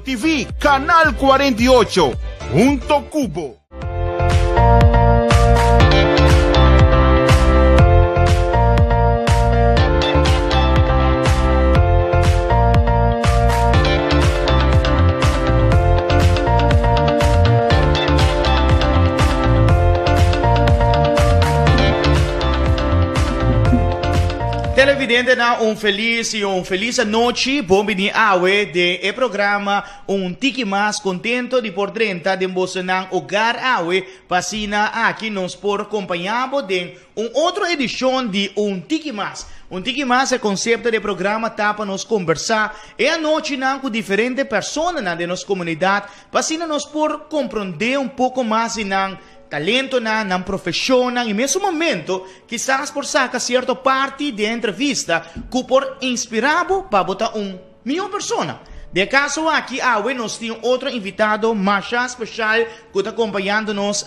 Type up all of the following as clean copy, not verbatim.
TV, Canal 48, Punto Cubo. Televidente na feliz noite, bom dia awe de e programa tiki mais contento de por 30 de Bosanang Hogar awe pasina aqui nos por acompanhado de outra edição de tiki mais. Tiki mais é conceito de programa para nos conversar e a noite com diferentes pessoas de nossa comunidade pasina nos por compreender pouco mais na talento na profissão, e nesse momento, quizás por sacar certa parte de entrevista que por inspirar para botar melhor pessoa. De caso aqui, nós temos outro invitado mais especial que está acompanhando-nos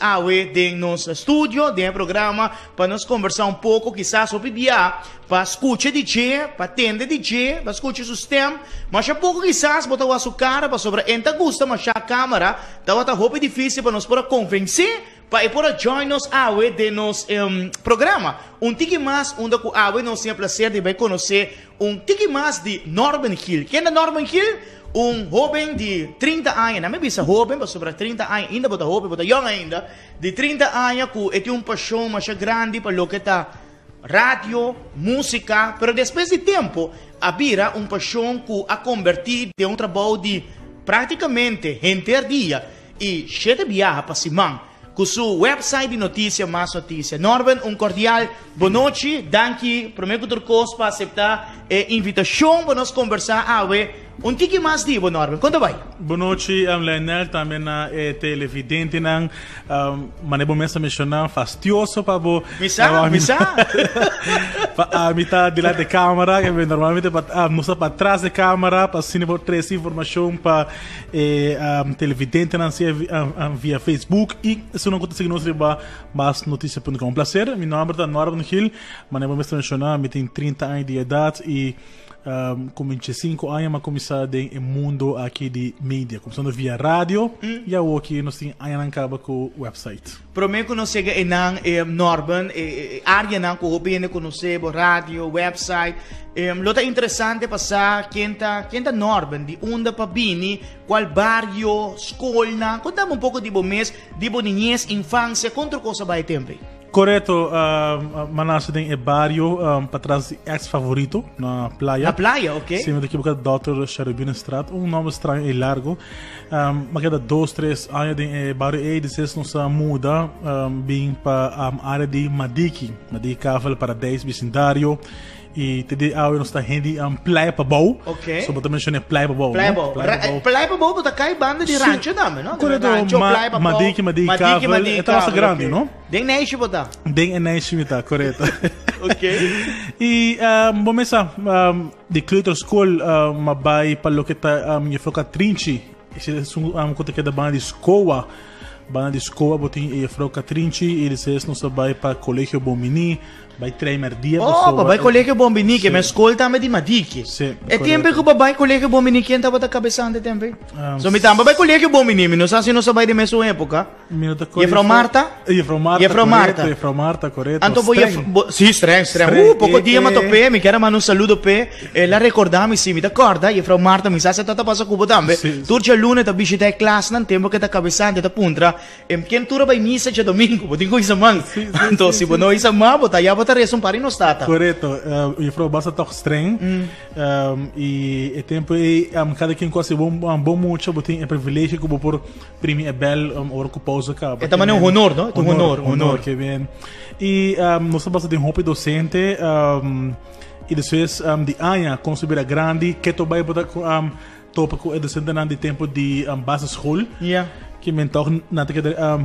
de nosso estúdio, de programa, para nos conversar pouco, quizás sobre dia, para escutar DJ, para atender DJ, para escutar o sistema, mas pouco quizás botar a sua cara, para sobre enta gusta, mas a câmera, está roupa difícil para nos poder convencer, para poder join-nos de nosso programa. Tiki mais, onde nós temos o prazer de conhecer tiki mais de Norman Hill. Quem é Norman Hill? Jovem de 30 anos, não me bisa jovem, mas sobre 30 anos, ainda bota jovem, bota young ainda, de 30 anos, que tem paixão mais grande para o que está rádio, música, mas depois de tempo, havia paixão que a convertir de trabalho de praticamente dia e cheio de viagem para Simão. Com seu website de notícia, mais notícia. Norman, cordial boa noite. Danke, prometo que você para aceitar a invitação para nós conversar. Tiki mais de Norman, conta vai. Boa noite, Lionel, também na televidente, mas vou mencionar fastioso para você. Misa? A mitad de lá de câmera, que normalmente não está para trás da câmera, para assim trazer informação para televidente via Facebook e se não consegue nos levar mais notícias.com. Prazer, meu nome é Norman Hill, mas vou mencionar, eu tenho 30 anos de idade e com 25 anos eu comecei no mundo aqui de mídia, começando via rádio e eu aqui nós temos acaba com o website. Prometo que nós chega em Norman, área não que eu bem conhecer, rádio, website. Lo interessante passar quem tá Norman, de onde para bini, qual barrio, escola, contamos pouco de mês, de niñez, infância, quanto coisa vai tempo. Correto, Manasa tem barrio para trás ex-favorito na praia. Na praia, ok? Sim, daqui a pouco Dr. Cherubino Strat, nome estranho e largo. Mas cada 2-3 anos de barrio e depois nos muda bem para a área de Madiki. Madiki Caval para 10 vecindário. E te nós está handy Playa Pabou. Ok. So, também chama Playa Pabou. Playa Pabou, você cai banda de rancho também, não? Correto, Madiki Caval. É nossa grande, não? Den neixe botar. Den neixe botar, correto. Ok. E vamos começar de Clutter School, mas vai para o que está minha foca Trinchi. Esse é conta que é da banda de escola. Banda de escola, botem a foca Trinchi e depois nós vai para Colégio Bombini. Vai treinar dia. Vai Colégio Bombini, que me escola também de Madiki. Sim. É tempo que vai Colégio Bombini, quem estava da cabeça de tempo? So, me tamba vai Colégio Bombini, não sei se não vai de mesma época. E from Marta? E from Marta, correto. Anto voy sim, estranho. Pouco dia me topé, me quero mandar um saludo pe, la recordami sim, me acorda, e from Marta, me sa se tata passa cubo também. Turcia lunes ta visita classe nan tempo que ta cabeça de ta puntra. Quem tura vai missa de domingo, botinho isa man. Então se bono isa ma, bota ya bota reson para não stata. Correto. E from basta toch estranho. E é tempo e cada quem quase bom muito, botinho é privilégio que por primi é bel hora que pausa cá. É também um honor, não? Honor, que bem. E nós estamos de roupa docente e depois de Anha, construir a grande, que tu vai botar topa com a docente de tempo de base school. Que me toch nada que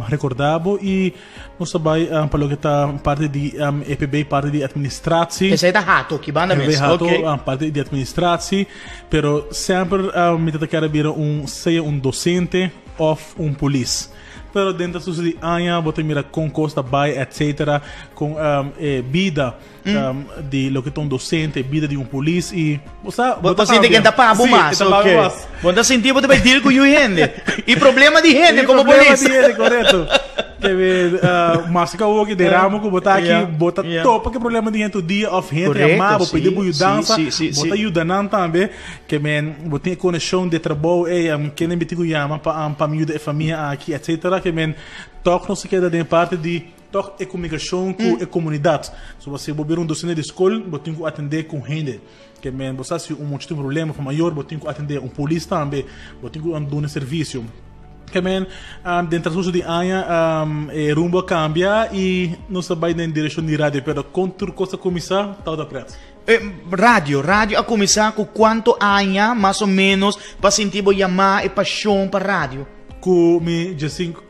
recordava e nós vai para o que está parte de EPB, parte de administração. Esse é da rato, que banda mesmo. Ok. Parte de administração, pero sempre me tenta querer ser docente ou polícia. pero dentro de año botem mira con costa bay etcétera com vida de lo que ton docente, vida de polícia e você sente que anda para mais, ok. Você sentir você vai dir com o gente. E problema de gente como polícia. Problema de gente, correto. Mas que o que deramo que botar aqui, bota topa que problema de gente o dia of gente amar, pedir mudança, bota ajudando também, que men botar conexão de trabalho que nem bitigo chama para me ajudar a família aqui, etc. que men toque não se queda de parte de toque e comunicação com a comunidade. Se você bobear docente de escola, você tem que atender com gente. Que men você se monte de problema maior, você tem que atender polícia também, você tem que dar serviço. Que men dentro de anos rumbo cambia e não se vai na direção de rádio, pero quando coisa começar, tá da pressa. Rádio a começar com quanto anos mais ou menos para sentir chamar e paixão para rádio? Com me de 5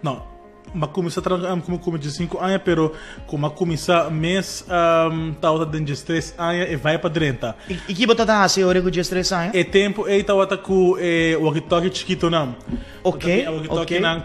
não. Mas começar como de 5 anos, pero como começar mês tá de 3 anos e vai para 30. E que botar a ser hora com 3 anos? É tempo aí tá com o walkie-talkie chiquito não. Ok.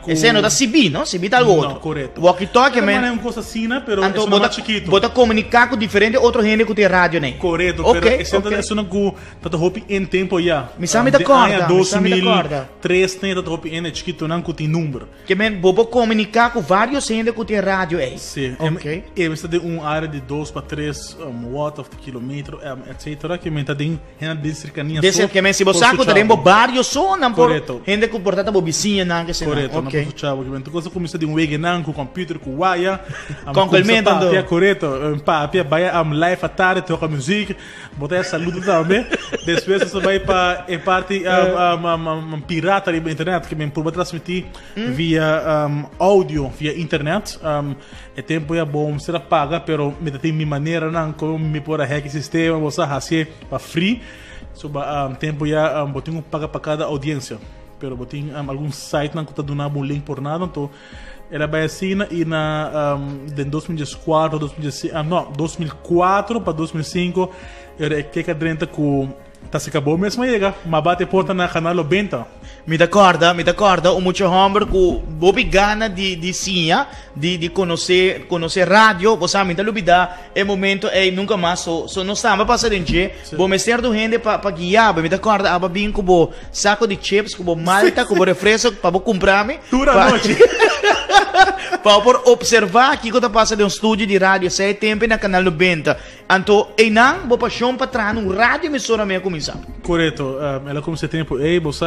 Esse não da CB, não? CB tá outro. Não, correto. Walkie-talkie não é uma coisa assim, pero é bota chiquito. Bota comunicar com diferente outro gente que tem rádio, né? Correto, pero esse não com tá hopi em tempo já. Me sabe da corda. 2003 tem tá hopi em chiquito não com tem número. Que men bobo comunicar com vários gente que tem rádio aí. Sim. Ok. E você tem área de 2 para 3 watts of quilômetro, etc. que men tá tem de cercania. Desse que men se você saco tem vários som não por gente que portata vizinha não que se correto, não posso chavo que men tu coisa começa de wege não com computer com wire. Complementando. Correto. Papia vai live à tarde toca música, botar saludo também. Depois você vai para parte pirata da internet que men por transmitir via áudio via internet. É tempo é bom será paga, pero me tem minha maneira não como me por a hack sistema você fazer para free. Sobre tempo já botinho paga para cada audiência. Pero botinho algum site não está dando um link por nada, então ela vai assim e na de 2004, 2004 para 2005 era que cadrenta com tá se acabou mesmo chega, mas bate porta na canal 90. Me acorda, o muito homem com bobi gana de sinha, de conhecer rádio, você me dá lubida, é momento é nunca mais so não estava passando em dia, vou me ser do gente para guiar, me acorda, aba bem com saco de chips, com malta, com refresco para comprar me. Dura noite. Para por observar aqui que está passando um estúdio de rádio, sei tempo na canal 90. Então, e não, vou paixão para trás um rádio emissora meio começar. Correto, ela começa tempo você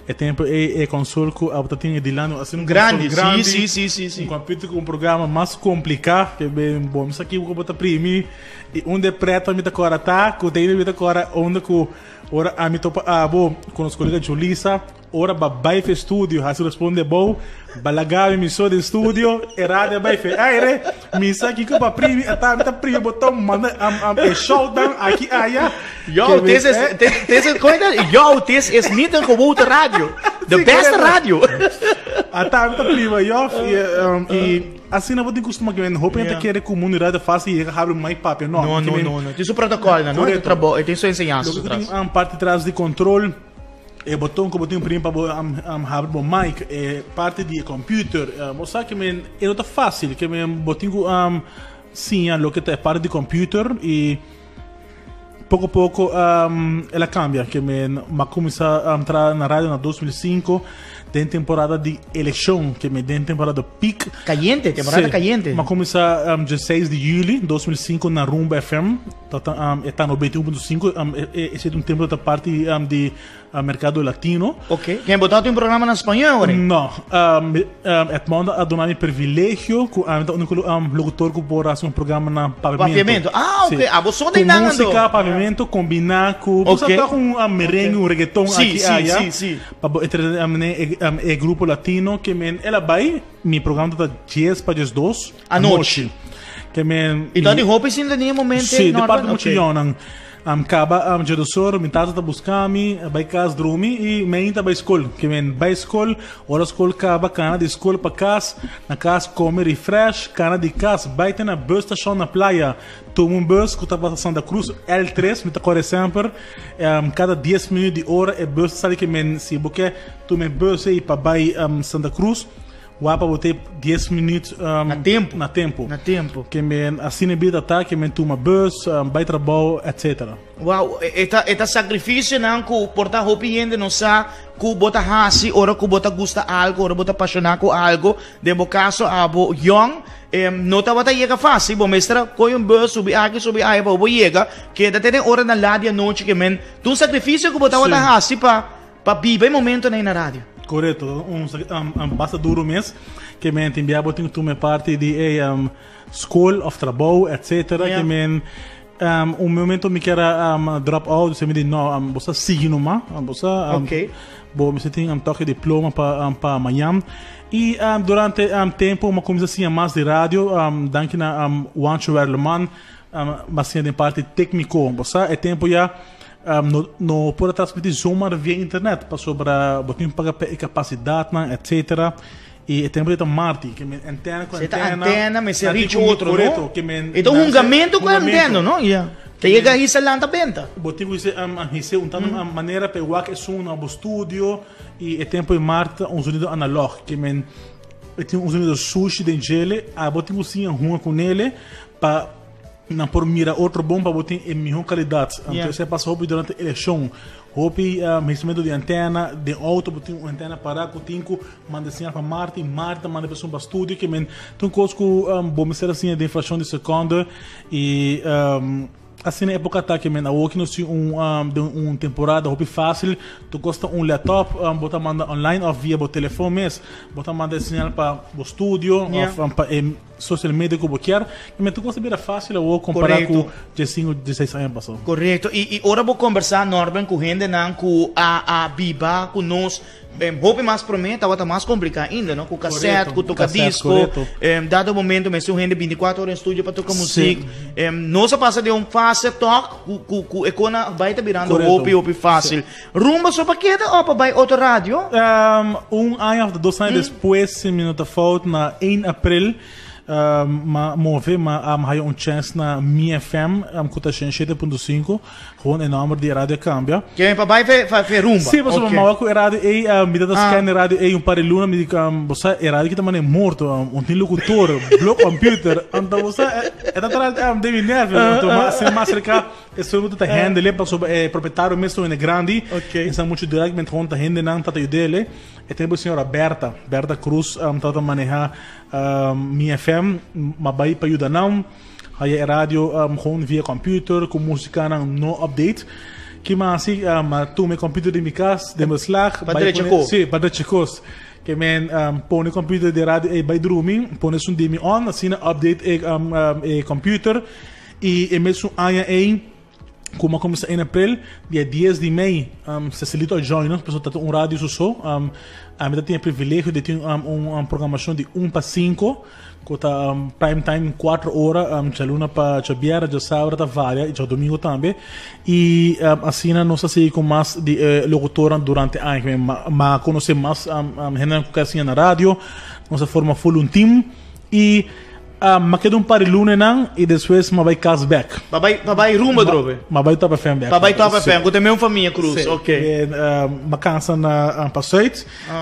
é tempo console com a botatinha de lano assim grande, sim. Um computer com um programa mais complicado que bem bom, isso aqui vou botar primeiro e onde preto me tá agora tá, com tem me tá agora onde com ora a me topa com os colegas Julissa, ora babai fe estúdio, assim responde bom, balagava emissora de estúdio, errado vai fe, re, me sabe que para primeiro, tá primeiro botão manda showdown aqui aí. Yo, this is niet een gewone radio. De beste radio. Tá prima, e assim não vou ter costume que vem roupa que é comum e rádio fácil e abre mais papel. Não. Tem seu protocolo, não é trabalho, tem sua ensinança. Tem parte de trás de controle. E botão que botão prima para abrir o mic, parte de computer. Você que men é outra fácil, que men botão sim, lo que é parte de computer e pouco a pouco ela cambia, que me começa a entrar na rádio na 2005, tem temporada de eleição, que me tem temporada peak. Caliente, temporada caliente. Mas começa 16 de julho de 2005 na Rumba FM, está no 91.5, esse é um tempo da parte de mercado latino. Ok. Quem botou um programa na espanhol, né? Não. Manda a donar privilégio com o locutor que pode fazer um programa na pavimento. Ok. Você não tem nada. Música, pavimento, combinar com... Você está com merengue, um reggaeton aqui. Sim. É grupo latino que ela vai, meu programa está 10 para 2 à noite. Então, de roupa, sim, em momento... Sim, de parte muito jonan. Acaba dia do soro, minha tata buscar me, vai casa dormir e me entra para escola. Que men vai escola, hora escola acaba, cana de escola para casa, na casa come refresh, cana de casa, vai ter na bus station na praia. Toma um bus que está para Santa Cruz, L3, me tá corre sempre. Cada 10 minutos de hora é bus, sabe que men se você toma bus aí para vai Santa Cruz. Wapa botei 10 minutos Na tempo. na tempo. Na tempo. Que men assim na vida tá, que men toma bus, vai trabalho, etc. Wow, eta sacrifício não que porta hopi gente não sa que bota hasi, ora que bota gusta algo, ora bota apaixonar com algo, de bo caso abo young, não tá bota chega fácil, bo mestra, coi bus, subi aqui, bo chega, que da tem hora na ládia noite que men, tu sacrifício que bota hasi pa viver momento na rádio. Correto, basta duro mês, que men tem biabo tem tu me parte de school of trabalho, etc. Que men um momento me quero drop out, você me diz não, você sigue no mar, você bom, me tem toque diploma para amanhã. E durante tempo uma coisa assim mais de rádio, danke na Wancho Werleman, mas de parte técnico, você é tempo já no pode transmitir zomaar via internet, para sobre botar pagar capacidade, etc. E é tempo de Marti, que me antena com antena, mas se reach outro, não? Então hungamento com antena, não? Que chega aí se lanta benta. Botigo isso uma maneira para o que é um novo estúdio e é tempo de Marti um sonido analógico, que men tem um sonido sushi de gele, a botigo sim rua com ele para não por mira outro bom para botar em melhor qualidade. Então você passa durante a eleição. Hopi, instrumento de antena, de auto, botar uma antena para o tinco, manda sinal para Marta manda pessoa para o estúdio, que men, então cosco, bom, ser assim de inflação de segunda e assim na época tá que men, a aqui nós um temporada hopi fácil, tu custa laptop, botar manda online ou via o telefone mesmo, botar manda sinal para o estúdio, para social media que eu quero, mas tu gosta de ver fácil ou comparar com 15, 16 anos passou. Correto. E ora vou conversar Norben com gente não com a Biba, com nós. Hope mais prometa, outra mais complicado ainda, não? Com cassete, com tocar disco. Dado momento, mas se o gente 24 horas em estúdio para tocar música, não se passa de fácil talk, com a econa vai estar virando Hope fácil. Rumba só para queda ou para outra rádio? Ano ou 2 anos depois, se me não falta na 1 de abril, move, mas um chance na minha FM, que está 7.5, gewoon em nome de rádio cambia. Que é para vai rumba. Sim, mas o mal que rádio é, me dá scan rádio é par de luna, me diz você é rádio que também é morto, tem locutor, bloco computer, então você é da de nerve, então se mais cerca é só muito handle para sobre proprietário mesmo é grande, então muito diretamente conta handle não tá dele. E tem a senhora Berta Cruz, tá manejar minha FM, mas vai para ajudar não. Aí é rádio gewoon via computer, com música não update. Que mas assim, tu me computer de minha casa, de meu slag, para chicos. Que men põe computer de rádio e vai dormir, põe um demi on, assim update e computer e mesmo aí como começa em abril, dia 10 de maio, se facilita a join, nós pessoas têm rádio só, a gente tem o privilégio de ter uma programação de 1 para 5, que está prime time 4 horas, a luna para Chabiera, de sábado, varia, e de domingo também, e assim nós assim com mais de locutora durante a ano, mas conhecer mais gente que assim na rádio, nós forma full um team, e mas queda par de luna não e depois mas vai cashback. Babai rumba drobe. Mas vai top FM back. Babai top FM, eu tenho uma família cruz, ok. Vacança na passeio.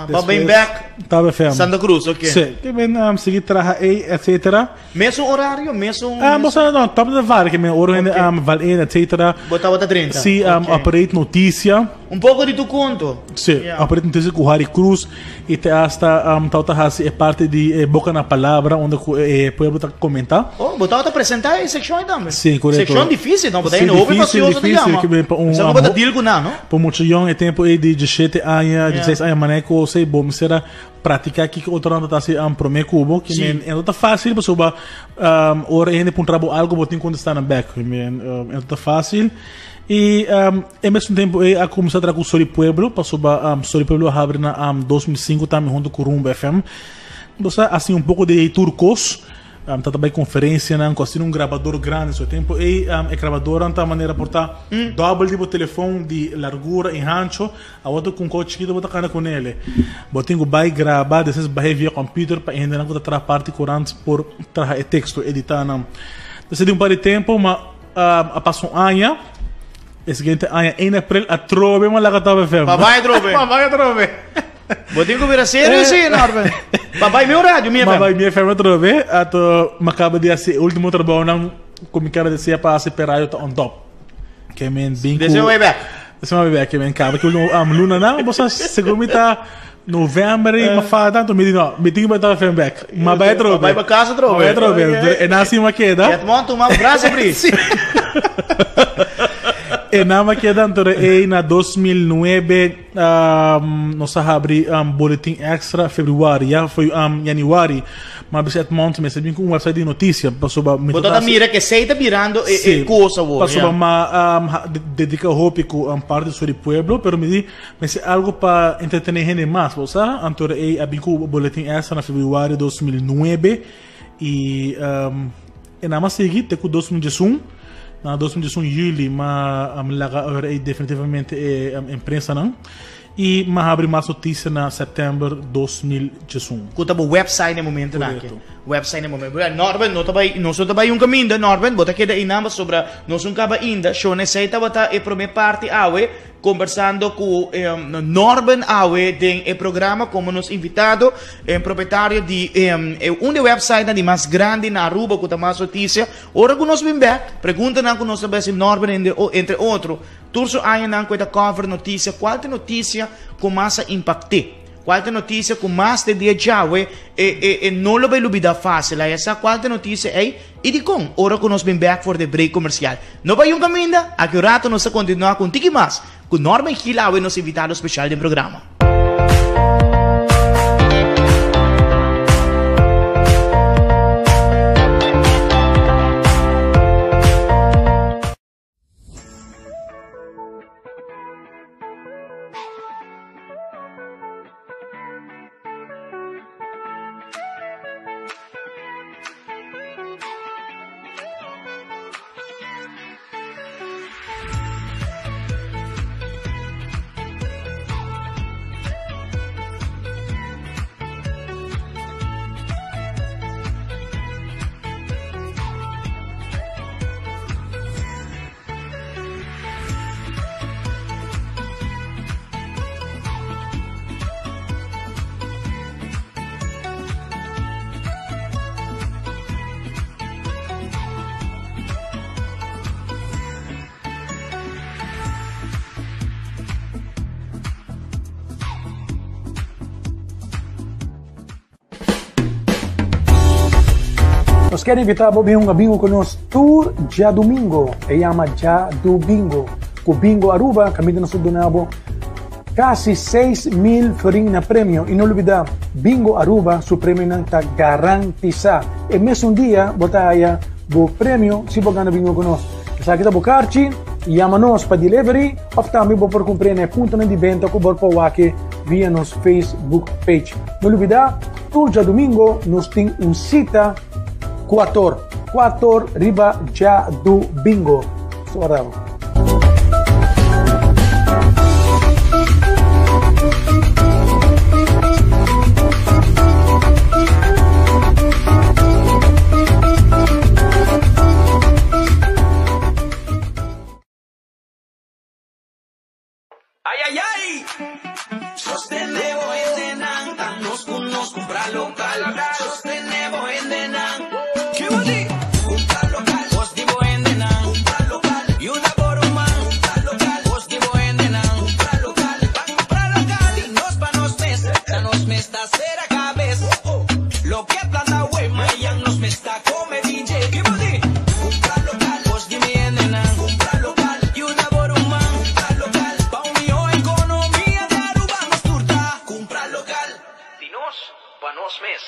Babai back. Top FM. Santa Cruz, ok. Sim. Que bem seguir trabalhar etc. Mesmo horário, mesmo. Mas não, top de várias que me horário vale etc. Bota 30. Sim, operate notícia. Pouco de tu conto. Sim, operate notícia com Harry Cruz e te hasta é parte de Boca na Palavra onde puedo comentar. Botar outra apresentar em secção também. Sim, correto. Secção difícil, não? Botar aí no open facioso de gama. Você não bota deal com nada, não? Por muito young, é tempo de 17 anos, 16 anos, maneco, sei, bom, será praticar aqui que outro ano está se prometo cubo, que é não fácil, mas sobre hora ainda para um trabalho algo, botem quando está na back, é não fácil. E ao mesmo tempo eu comecei a trabalhar com o Soli Pueblo, passou Soli Pueblo abre na 2005 também junto com o Rumba FM. Então, assim um pouco de turcos, tá também conferência, né, com um gravador grande nesse tempo e a gravadora tá maneira portar double tipo telefone de largura em rancho, a outra com coach chiquito botar cana com ele. Botinho vai gravar, depois vai via computer para ainda não outra parte curante por trazer texto editar não. Depois de um par de tempo, mas passou um ano. E seguinte ano em abril a trove uma laga tava FM. Papai trove. Papai trove. Botinho que vira sério sim, Norben. Papai meu rádio, minha Mas vai minha firma trove, ato macaba de ser último trabalho não como quero dizer para separar eu on top. Que men bem Desse way back. Desse way back que men caba que luna não, você seguro me tá novembro e mafada tanto me não, me tinha botar firma back. Mas vai trove. Vai para casa trove. Vai trove. É nasci uma queda. É monta uma brasa bris. E nada que dentro na 2009 nós abri boletim extra fevereiro, já foi januário, mas esse monte me sabia com um website de notícia passou me toda mira que sei tá virando e coisa boa. Passou uma dedica hope com parte sobre o pueblo, pero me di mas algo para entretener gente mais, você antor abri com boletim extra na fevereiro 2009 e nada mais seguir te com 2011 na 2018 julho, mas definitivamente a imprensa não. E mas abre mais notícia na setembro 2018. Kuta bo website no momento na aqui. Website no momento. Norben não só também um caminho, Norben, bota que daí nada sobre não só acaba ainda, show necessita botar e primeira parte awe conversando com Norben Awe de programa como nos invitado proprietário de website de mais grande na Aruba com mais notícia. Ora que nós vem back, pergunta na com nós também Norben entre outro. Turso aí na coisa cover notícia, qual é notícia com mais impacte? Qual é notícia com mais de dia já e não lo vai lubida fácil, essa qual é notícia aí e de com ora que nós vem back for the break comercial. Não vai um caminho, aqui o rato nós continuar com Tiki Mas, com Norben Hilawe, nosso invitado especial do programa. Nos quero invitar a beber um bingo conosco tour já domingo, e chama já do bingo. Com bingo Aruba, caminho no sul do Nabo, quase 6.000 florin na prêmio. E não olvidar, bingo Aruba, seu prêmio não está garantizado. E mesmo dia, botar aí o prêmio, se você ganhar bingo conosco. Se kita bukarci, chama-nos para delivery, ou também por comprar na ponto de venda com o Borpawake via nos Facebook page. Não olvidar, tour já domingo, nos tem cita 4 riba já do bingo. Suarado. Ay, ay, ay. Sostenemos en Denan, danos con nos comprar local. Sostenemos en Denan. ¿Qué va a decir? Comprar local. Positivo en Denan. Comprar local. Y una por un man. Comprar local. Positivo en Denan. Comprar local. Comprar local. Y nos pa' nos mes. Ya nos me está cera cabeza. Lo que planta wey, mayan nos me está come DJ. ¿Qué va a decir? Comprar local. Positivo en Denan. Comprar local. Y una por un man. Comprar local. Pa' unió economía de Aruba nos turta. Comprar local. Dinos pa' nos mes.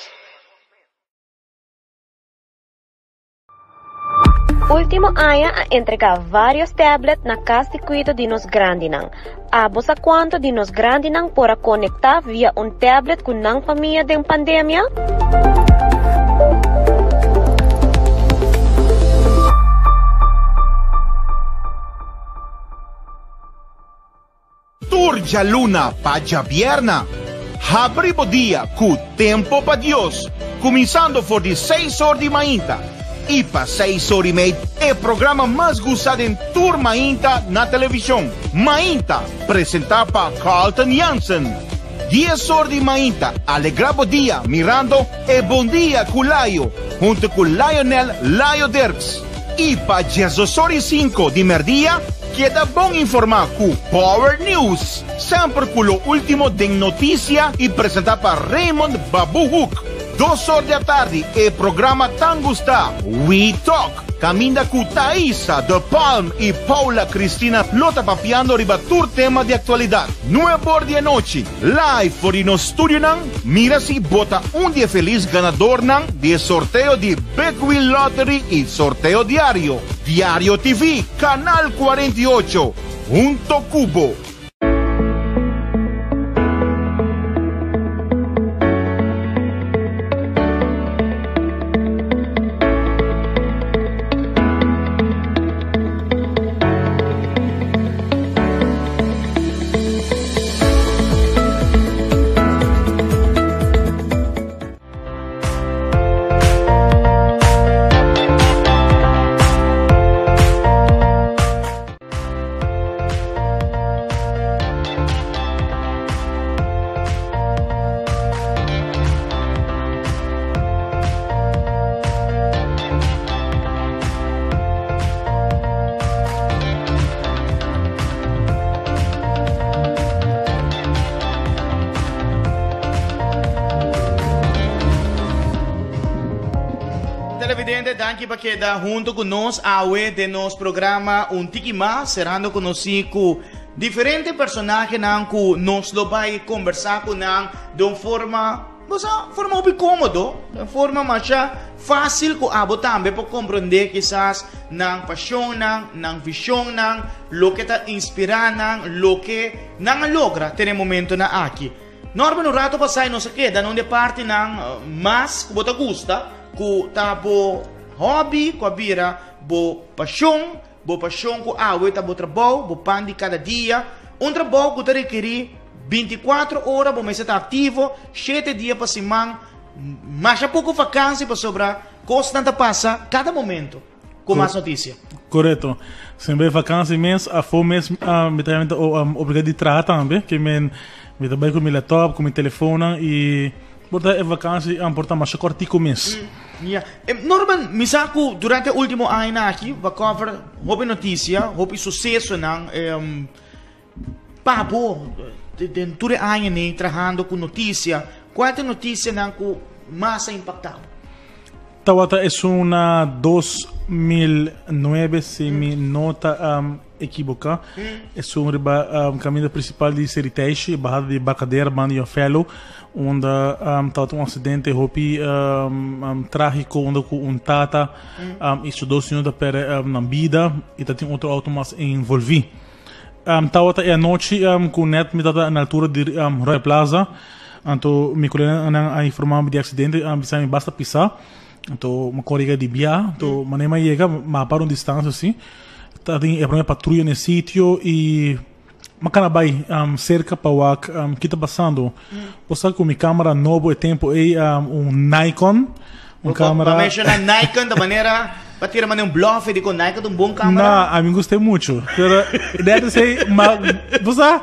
Último aya a entregar vários tablets na casa de cuido de nos grandinang. A bosa quanto de nos grandinang para conectar via tablet com nang família de pandemia? Turja Luna Paja Vierna. Abribo dia com tempo para Deus. Começando por de 6 horas de manhã. E para 6 horas e meia é o programa mais gostado em Tour Mainta na televisão. Mainta, apresentado por Carlton Jansen. 10 horas de mainta, alegrabo dia, mirando e bom dia Culayo, junto con Lionel Layo Derks. E para 10:05 de merdia, queda bom informar com Power News, sempre com o último de notícia e apresentar para Raymond Babu Hook. 2 horas da tarde, e programa Tangusta, We Talk. Caminda com Thaisa, The Palm e Paula Cristina Lota papiando ribattur tema de atualidade. 9 horas da noite, live for no estúdio nan, mira se bota dia feliz ganador nan de sorteio de Big Wheel Lottery e sorteio diário. Diário TV, Canal 48, Junto Cubo. Televidente, danke para quedar junto conosco awe de nosso programa Um Tiki Mais, cerrando conosco diferentes personagens que nós vai conversar com de uma forma bem cômodo, de uma forma mais fácil que abo também para compreender quizás na paixão, na visão, lo que está inspirando, lo que não logra ter momento na aqui. Norma no rato passai não se queda, não de parte mas que você gosta, que tá bo hobby, que vira bo paixão que awe tá bo trabalho, bo pan de cada dia, trabalho que te requer 24 horas, bo mês tá ativo, 7 dias para semana, mas há pouco vacância para sobrar, constante passa cada momento com mais notícia. Correto. Sempre vacância imensa, a fome me também obrigado de tratar também, que me trabalho com meu laptop, com meu telefone e portanto, a vacância importa mais curto mês. Norman, misako durante o último ano aqui, vai cover houve notícia, houve sucesso papo dentro do ano nem trabalhando com notícia. Qual é a notícia que mais impactado? Tawata é uma 2009 se me nota equivoca. É um caminho principal de Seritage, barrada de Bacadeira, Bandi Fellow, onde tava um acidente hopi trágico onde tata estudou senhor para na vida e tem outro auto mais envolvido. Tawata é a noite com net me tata na altura de Royal Plaza, então me colega a informar de acidente, me basta pisar. Então, uma colega de Bia, então, manema chega, mas para uma distância assim, tem a primeira patrulha nesse sítio e macanabai cerca para o que está passando. Você com minha câmera nova é tempo é Nikon, câmera. Para mencionar Nikon da maneira para tirar um bluff de com Nikon bom câmera. Não, a mim gostei muito. Deve ser, mas você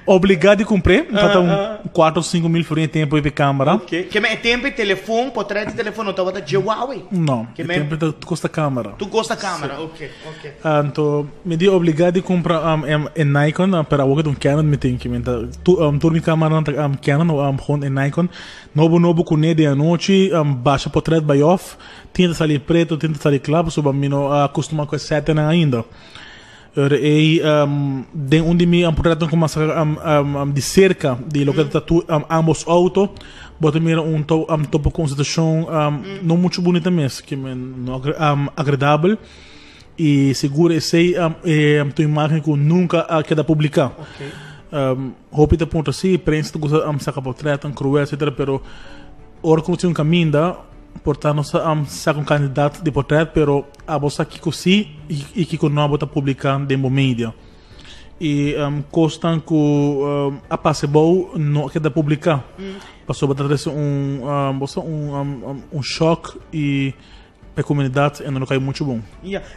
obrigado a comprar, então 4 ou 5 mil por tempo de câmera. Ok. Que é tempo de telefone, portrait de telefone, não está de Huawei? Não, que tempo de custa câmera. Tu gosta câmera, ok. Então, me di obrigado a comprar Nikon para o que um Canon me tem que tu minha câmera Canon com Nikon, novo com de a noite, baixa portrait by off, tinta sair preto, tinta sair claro, sobre mim não acostuma com esse setting ainda. E de onde me portanto começa de cerca de local tatu ambos auto bota mira topo com situação não muito bonita mesmo que não agradável e seguro sei tua imagem que nunca queda publicar. Hope te ponto assim prensa tu gosta saca portrait cruel etc pero ora como tinha caminho portanto saca candidato de portrait pero a bolsa aqui cosi e que não bota publicar dentro mídia e costan que a passebol não queda publicar passou botar um choque e para a comunidade é um local muito bom. Yeah.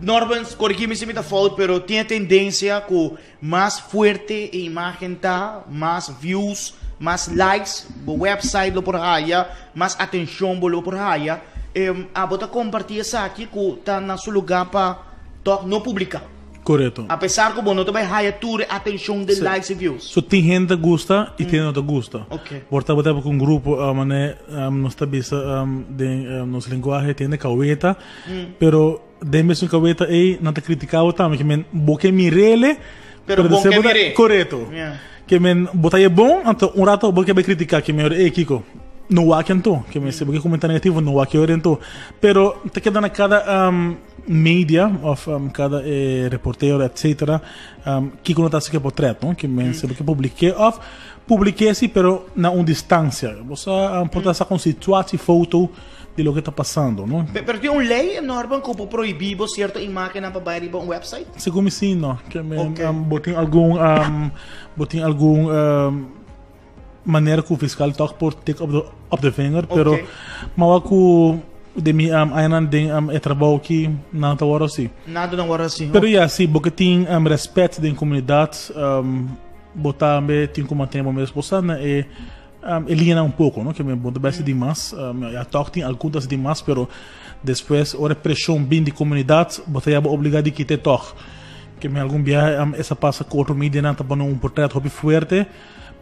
Norman, corrigime se me está falando, pero tem tendência que mais forte a imagem tá, mais views, mais likes, o website lo por aí, mais atenção lo por aí. A bota compartilhar isso aqui que tá na seu lugar para não publicar. Correto. Apesar que o não vai higher tour atenção de likes e views. So tem gente que gosta e tem gente que gosta. Ok. Porta botar com um grupo, nós tabisa nos linguagem tem caueta, pero demos um caueta e não te criticava também que men boque mirele, Pero bom que mire. Correto. Yeah. Que men botar é bom, então rato boque vai criticar que melhor Kiko. No há quento, que men se boque comentar negativo no há que orientou. Pero te queda na cada media of cada reporteiro etc que conota que portrait não que men se que publiquei sim pero na distância você pode estar com situação foto de lo que está passando não Pero tem uma lei enorme que proíbe certa imagem para baixo de um website. segundo sim não que men Okay. botem algum maneira que o fiscal toca por take up the finger pero Okay. mas de mim ainda tem trabalho que não está agora sim. Nada não era assim. Pero sim, porque tem respeito da comunidade, botar também tem como ter uma esposa e elina pouco, não? Que me bota bem demais, a toque tem algumas demais, pero depois a pressão bem de comunidade, botar obrigado de quitar toque. Que me algum dia essa passa com outro mídia não tá bom portrait hobby forte.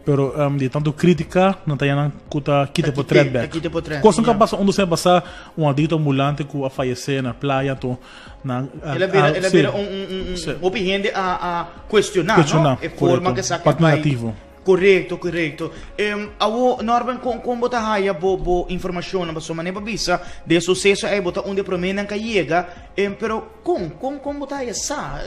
Pero de tanto crítica não tem nada que te portrait back. Coisa que passa onde você passa adulto ambulante que a falecer na praia to na Ela vira opinião a questionar, não? É forma que saca negativo. Correto. Awo Norman com bota haya bo informação na pessoa maneira bisa de sucesso é bota onde promena que chega, pero com bota haya sa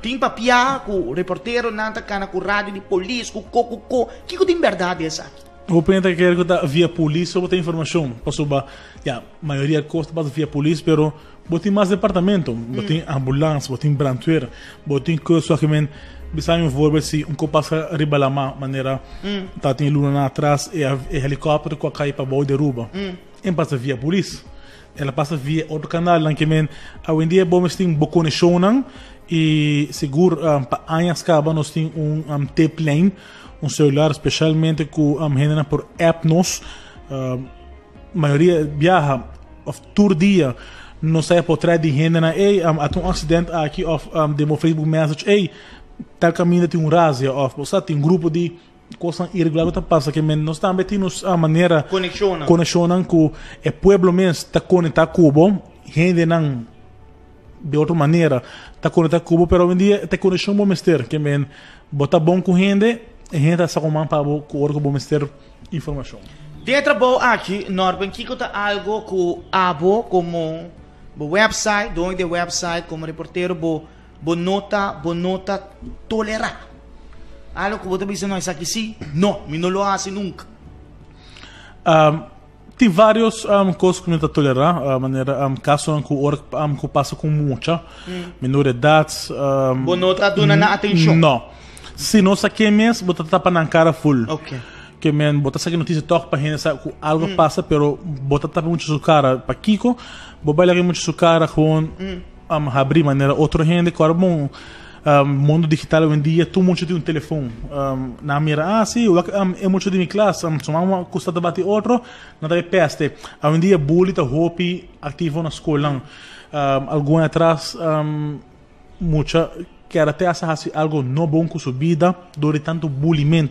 tem papia com reporteiro nanta cana com rádio de polícia com que tem verdade essa aqui. O pensa que está via polícia ou tem informação, posso ba, a maioria custa passa via polícia, pero botem mais departamento, botem ambulância, botem brandweer, botem coisa que men bisogna envolver se passa riba la maneira tá tem luna atrás e helicóptero com a cai para boa derruba. Em passa via polícia, ela passa via outro canal lá que men hoje em dia bom tem conexão e seguro para anos acaba nós tem tape lane celular especialmente com genera por app nos maioria viaja of tour dia não sai por trás de genera há acidente aqui of demo Facebook message tal caminho tem razzia of você tem grupo de coisa irregular que passa que nós também temos a maneira conexão com o pueblo mesmo está conectado com o gente não de outra maneira está conectado com o pero hoje em dia tem conexão bom mestre que men bota bom com gente está com para o corpo bom mestre informação dentro bom aqui Norben que tá algo que abo como o website onde o website como reporteiro bo nota tolerar algo que você pensa não isso aqui sim não me não lo hace nunca tem vários coisas que não está tolerar maneira caso que passa com muita minoridades bo nota dona na atenção não se não saque mesmo bota tapa na cara full ok que men bota essa notícia toca para gente sabe que algo passa pero bota tapa muito sua cara para Kiko bobalha muito sua cara com abrir maneira outro gente agora bom mundo digital hoje em dia tu muito tem telefone na mira sim é muito de minha classe uma custa de bater outro nada é peste hoje em dia bullying tá hopi ativo na escola algum atrás muita que até essa algo não bom com sua vida durante tanto bullying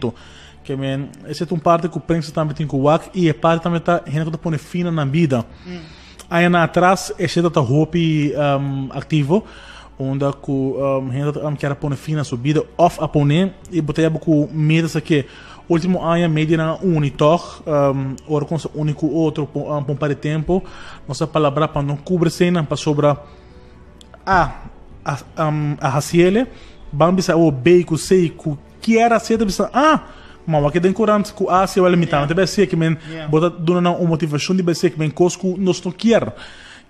que men essa é uma parte que o pensa também tem com o WAC e é parte também tá gente que põe fina na vida aí na atrás esse tá hopi ativo onde que gente quer pôr fim na sua vida off a pôr e botar com medo que último ano media na unitor ou com o único outro para tempo nossa palavra para não cobrir cena para sobrar a raciele vamos ver o beico sei que era cedo mas o que tem curante com a se o limitado deve ser que men bota dona uma motivação de ser que men cosco nós não quer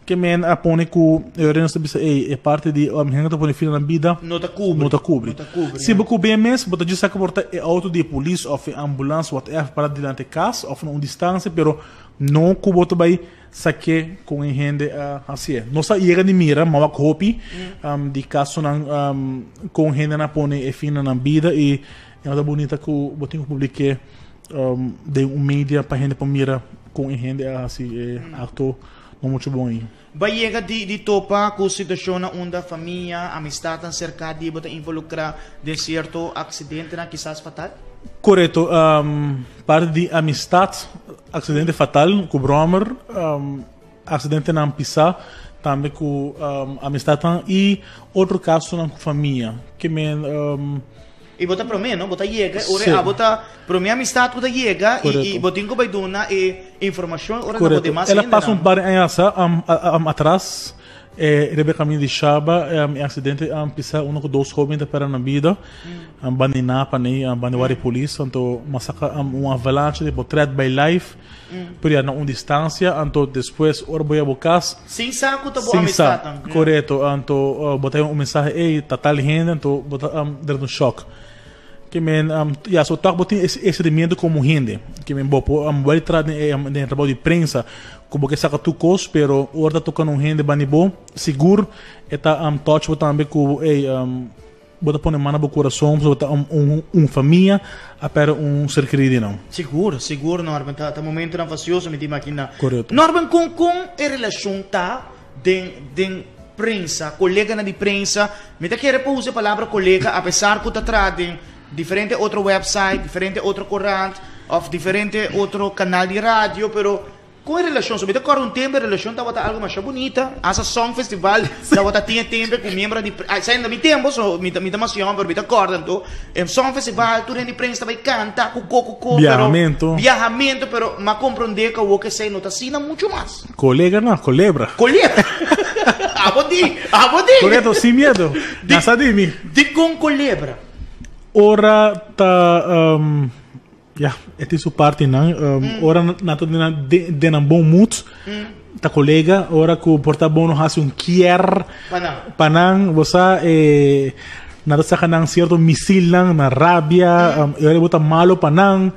que men apone com eu não sei é parte de a minha põe fila na vida não tá cobre se boco bem mesmo bota disso que porta é auto de polícia ou ambulância whatever para diante casa ou uma distância pero não que bota vai saque com a gente assim. Nossa chega de mira, mas eu hope de caso não com a gente na pone e fina na vida e é uma bonita que eu tenho que publicar de mídia para a gente para mira com a gente assim ato não muito bom aí. Vai chegar de topa com situação onde a família, amistade cercada de botar involucrar de certo acidente na quizás fatal? Correto, parte de amistade, acidente fatal com o Bromer, acidente na Pisa, também com amistade e outro caso com família, que e bota para mim, não? Bota chega, ora bota para mim amistade bota chega e botinho que vai dar informação, ora não pode mais. Ela passa par de anos atrás, rebe caminho de Chaba, acidente pisa com dois jovens para na vida, bandina pani, bandiwari polícia, então massacra avalanche de threat by life, por na distância, então depois ora boia bocas. Sem saco tá boa amistade. Correto, então botei mensagem, ei, tá tal gente, então bota der choque. Que só toca botar esse medo como gente, que vai entrar em trabalho de prensa, como que saca tu cos, pero ora tocando gente banibo, seguro, eta touch também com bota pôr mano no coração, bota família, apera ser querido não. Seguro, Norman, tá momento não facioso, me diz máquina. Correto. Norman, com a relação tá de prensa, colega na de prensa, me tá querendo para usar a palavra colega, apesar que tá trazendo diferente outro website, diferente outro corrente, ou diferente outro canal de rádio, pero com a relação, se me tá correndo um tempo, a relação tá bota algo mais bonita, essa song festival, tá bota tinha tempo com membro de, saindo do tempo, so me tá mais pero me tá correndo, então, song festival, tudo de prensa vai cantar, com viajamento, pero mas compreender que o que sei não tá sina muito mais. Colega não, colebra. Abodi. Correto, sem medo. Nessa dimi. De com colebra. Ora tá é sua parte não. Ora nata de na bom mood. Tá colega, ora que o porta-bono faz kier. Panang, você nada saca nang certo misil na rabia, ora bota malo panang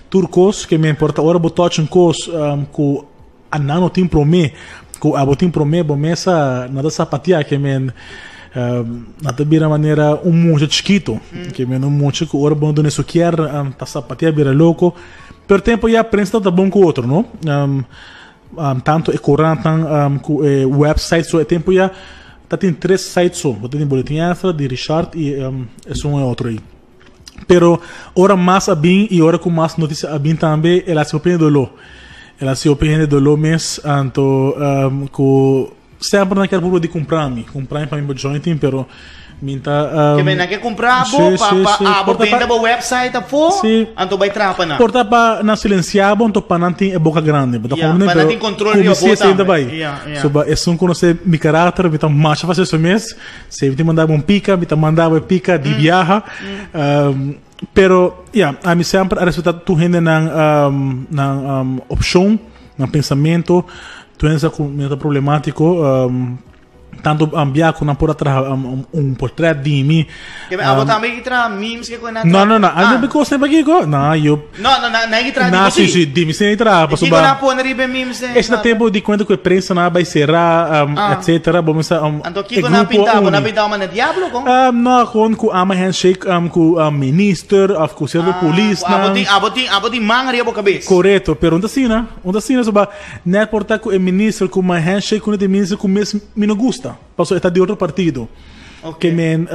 turcos que me importa ora botoch cos com anano tim prome, com abotim prome bomesa nada sapatia que me nada bira maneira muito chiquito, que me não muito que ora bom do nisso quer tá sapatia bira louco, per tempo já prensa tá bom com outro, não? Tanto é corrente com website so é tempo já tá tem 3 sites só, tem boletim extra de Richard e é um outro aí. Pero ora mais a bem e ora com mais notícia a bem também ela se opinião do lo. Ela se opinião do lo mês, então com sempre naquele problema de comprar para mim jointing, pero minta que me naquele comprar para vender o website a for, então vai trapa na. Porta para na silenciar, então para não ter boca grande, para não ter controle de boca ainda vai. So é só conhecer meu caráter, então mais fazer isso mesmo. Se eu te mandava pica, me mandava pica de viaja. Pero a mim sempre a respeitar tu gente na opção, na pensamento. Tu és problemático, tanto ambiaco na por atrás portrait de mim. Que também que tra memes que coisa. Não, ainda me costa aqui go. Não, eu. Não que tra. Não, sim, de mim sem entrar, para subar. Que na pôr ribe memes. Este tempo de quando que a prensa na vai será, etc. Vamos a Então que na pintar uma na diablo com? Não, com ama handshake com minister, com certo polícia. Aboti man ribe cabeça. Correto, pero onde assim, suba, net porta com o ministro com uma handshake com o ministro com mesmo me não gusta. Passou está de outro partido. Que me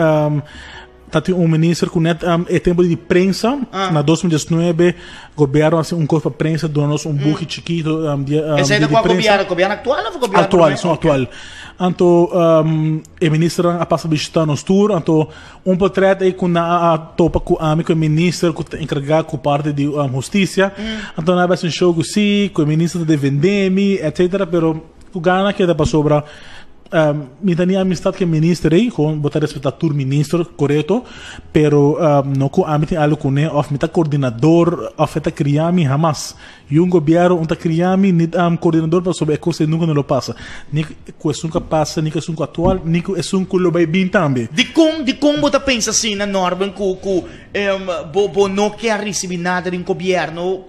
tá ministro com net tempo de prensa na 2019 governo assim corpo de prensa donos buque chiquito esse é do governo atual ou governo atual. Então o ministro a passa visitar nos tour, então portrait aí com a topa com amigo ministro que encarregado com parte de justiça. Então na base show que sim, com o ministro de vendeme, etc, pero o gana que dá para sobra. Me tinha amistade que ministro aí, com botar respeitar tur ministro, correto, pero não com a mim tem algo com ele, of me tá coordenador, of tá criando jamás. E governo tá criando nem coordenador para sobre coisa nunca não passa. Nem coisa nunca passa, nem coisa atual, nem coisa nunca lo vai bem também. De como você pensa assim na Norman bo não quer receber nada do governo,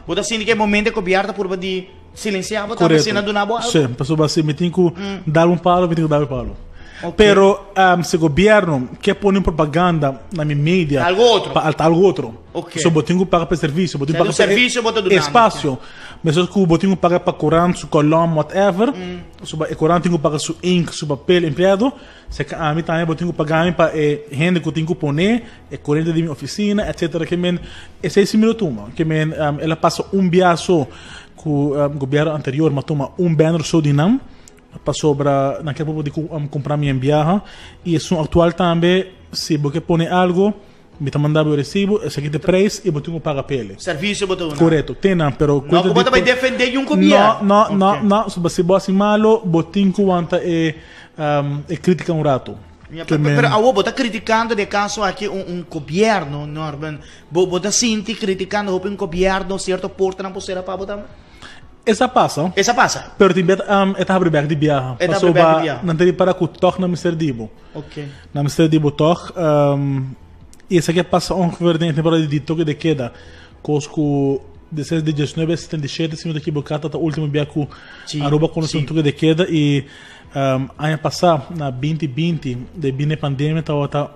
você assim que momento o governo por de Silenciava, estava sendo do nabo. Sim, pessoa assim, me tem que dar palo, me tem que dar palo. Ok. Pero se o governo quer pôr propaganda na minha mídia, Algo outro. Algo outro. Ok. So, botinho que paga para serviço, botinho Sai paga do serviço, bota do espaço. Mas que o botinho paga para corante, su colom, whatever. So, o corante tem que pagar su ink, su papel, empregado. Se a mim também botinho que pagar para gente que tem que pôr, corrente de minha oficina, etc. Que men é 6 minutos, que men ela passa biaço que o governo anterior toma banner só de não. Passou para naquele povo de comprar minha viagem e isso atual também se você põe algo me tá mandando o recibo esse aqui de preço e você paga pele Serviço, bota do correto tem não pero Não, como vai defender um governo. não se você boa assim malo botinho quanto é crítica rato. Pero a Obo está criticando de caso aqui governo, Norman. Bo está sinti criticando um governo certo porta não pode ser para botar. Essa passa. Essa passa. Pero tem etapa primeira de viagem. Etapa primeira de viagem. Não tem para que toque na Mr. Dibo. Ok. Na Mr. Dibo toque. E essa aqui passa ongeveer de temporada de toque de queda. Cosco de 6 de 19 a 77, se me equivocado, até o último viaje que Aruba começou um toque de queda e ano passado, na 2020, de bem pandemia, estava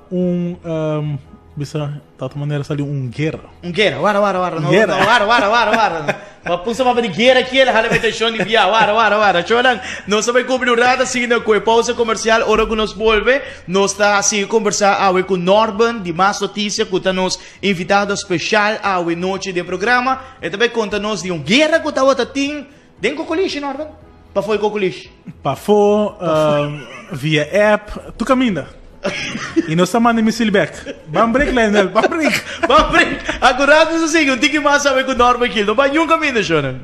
bisa de maneira saliu guerra. Guerra, wara. No, Guerra. Wara. Mapunsa pa de guerra aqui, ela hale metation de via, wara. Choran, não sabe como nada, seguindo com a pausa comercial, hora que nos volve, nós está assim conversar com Norman, de mais notícia, que está nos invitado especial a noite de programa, e também conta-nos de guerra que está tem, tem cocoliche, Norman? Pa foi cocoliche? Pa foi via app, tu caminha. E nós estamos mandando missile back. Vamos break, Lionel, vamos break. Agora, assim, eu tenho que mais saber com o Norman aqui, não vai nenhum caminho, Shonan.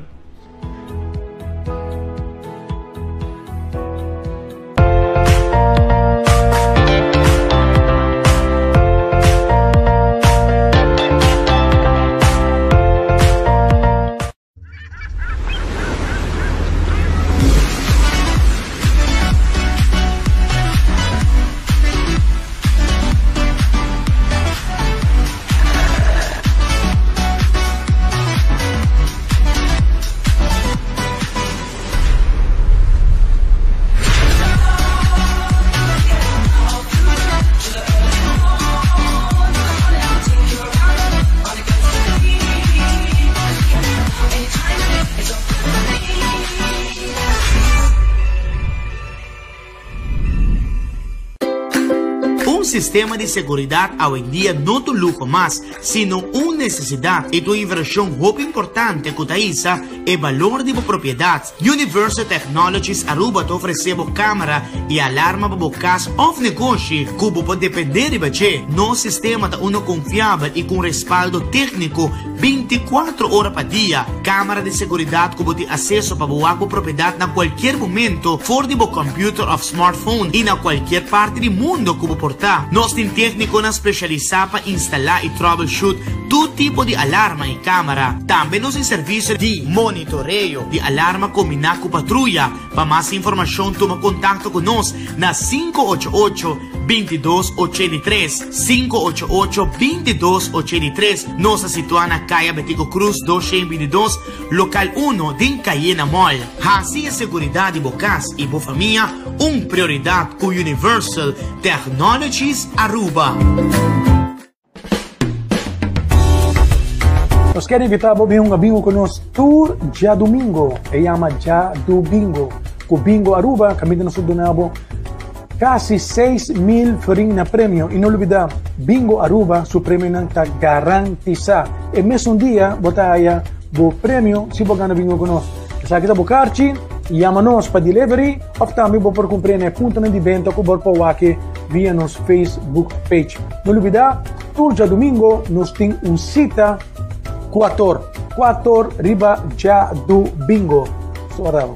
Sistema de seguridade hoje em dia não é luxo mais, sino uma necessidade e uma inversão muito importante que utiliza o valor de propriedade. Universal Technologies Aruba te oferece câmera e alarma para casa ou negócio, que pode depender de você. Nosso sistema é confiável e com respaldo técnico 24 horas por dia. Câmera de seguridade que pode ter acesso para a propriedade na qualquer momento, fora de computer ou smartphone e na qualquer parte do mundo que portar. Nós temos técnico especializado para instalar e troubleshoot todo tipo de alarma e câmera. Também nós temos serviço de monitoreio de alarma combinado com patrulha. Para mais informação, toma contato conosco na 588-2283. 588-2283. Nós situamos na Caia Betico Cruz 222, local 1 de Cayena Mall. Assim a segurança de vocês e boa família, prioridade com Universal Technologies Aruba. Nós queremos invitar a um amigo conosco tour já domingo. Se chama Já do Bingo. Com Bingo Aruba, caminho no sul do Nabo. Quase 6.000 florins na prêmio. E não olvidar, Bingo Aruba, seu prêmio não está garantizado. E mesmo dia, botar aí o prêmio se você ganhar Bingo conosco. Se você quer buscar-te, chama-nos para delivery. Ou também pode comprar na ponta de venda com o Borpawake via nosso Facebook page. Não olvidar, tour já domingo, nós temos cita 4 riba já do Bingo. Sorravo.